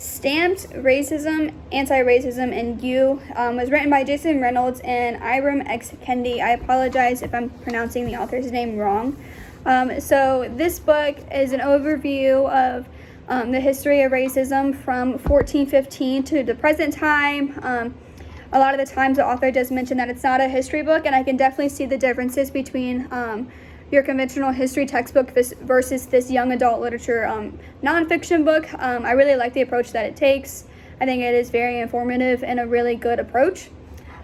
Stamped Racism, Anti-Racism, and You was written by Jason Reynolds and Iram X. Kendi. I apologize if I'm pronouncing the author's name wrong. So this book is an overview of the history of racism from 1415 to the present time. A lot of the times the author does mention that it's not a history book, and I can definitely see the differences between your conventional history textbook versus this young adult literature nonfiction book. I really like the approach that it takes. I think it is very informative and a really good approach.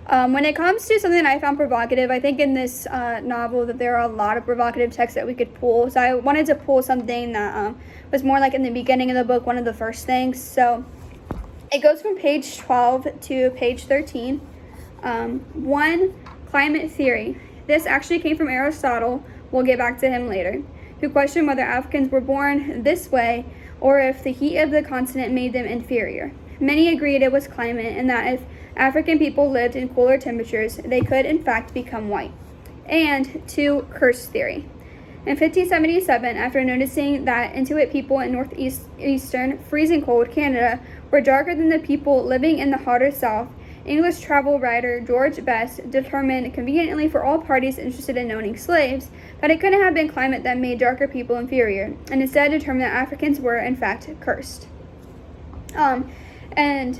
When it comes to something that I found provocative, I think in this novel that there are a lot of provocative texts that we could pull. So I wanted to pull something that was more like in the beginning of the book, one of the first things. So it goes from page 12 to page 13. 1, climate theory. This actually came from Aristotle. We'll get back to him later, who questioned whether Africans were born this way or if the heat of the continent made them inferior. Many agreed it was climate and that if African people lived in cooler temperatures, they could in fact become white. And 2, curse theory. In 1577, after noticing that Inuit people in northeastern freezing cold Canada were darker than the people living in the hotter south, English travel writer George Best determined conveniently for all parties interested in owning slaves that it couldn't have been climate that made darker people inferior, and instead determined that Africans were in fact cursed. And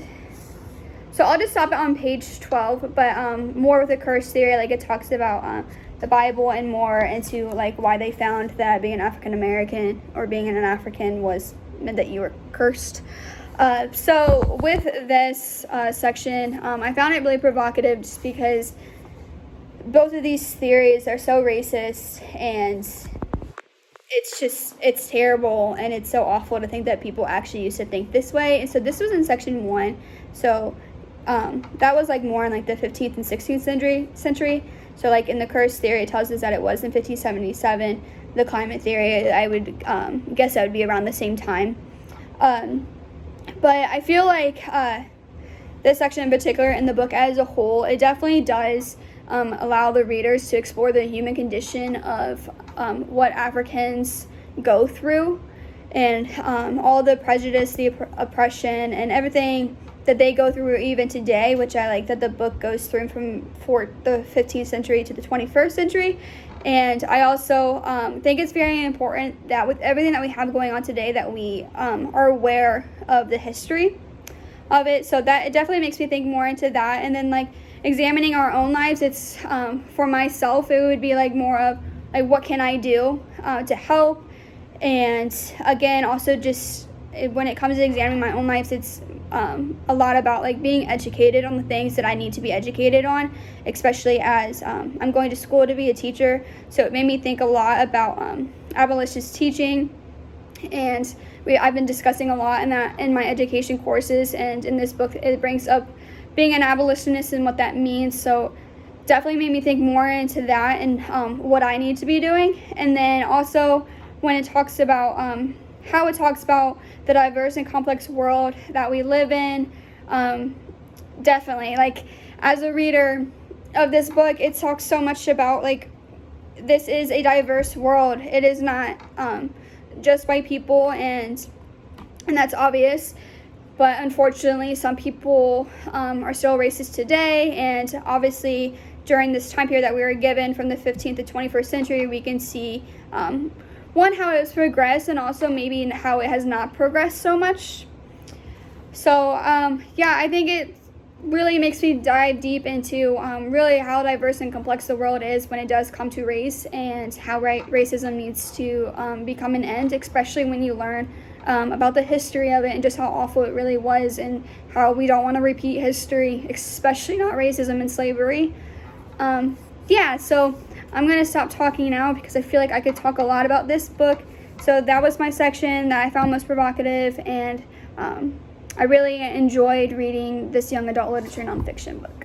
so I'll just stop it on page 12, but more with the curse theory, like it talks about the Bible and more into like why they found that being African American or being an African meant that you were cursed. So with this section, I found it really provocative just because both of these theories are so racist, and it's terrible, and it's so awful to think that people actually used to think this way. And so this was in section 1, so that was like more in like the 15th and 16th century. So like in the curse theory, it tells us that it was in 1577. The climate theory, I would guess that would be around the same time. But I feel like this section in particular in the book as a whole, it definitely does allow the readers to explore the human condition of what Africans go through, and all the prejudice, the oppression, and everything that they go through even today, which I like that the book goes through from the 15th century to the 21st century. And I also think it's very important that with everything that we have going on today that we are aware of the history of it. So that it definitely makes me think more into that. And then like examining our own lives, it's for myself, it would be like more of like what can I do to help. And again, also just when it comes to examining my own life, it's a lot about like being educated on the things that I need to be educated on, especially as I'm going to school to be a teacher. So it made me think a lot about abolitionist teaching, and I've been discussing a lot in my education courses, and in this book it brings up being an abolitionist and what that means. So definitely made me think more into that and what I need to be doing. And then also when it talks about how it talks about the diverse and complex world that we live in. Definitely, like, as a reader of this book, it talks so much about, like, this is a diverse world. It is not just white people, and that's obvious. But unfortunately, some people are still racist today, and obviously during this time period that we were given from the 15th to 21st century, we can see one, how it's progressed, and also maybe how it has not progressed so much. So, yeah, I think it really makes me dive deep into really how diverse and complex the world is when it does come to race, and how racism needs to become an end, especially when you learn about the history of it and just how awful it really was, and how we don't want to repeat history, especially not racism and slavery. Yeah, so I'm going to stop talking now because I feel like I could talk a lot about this book. So that was my section that I found most provocative, and I really enjoyed reading this young adult literature nonfiction book.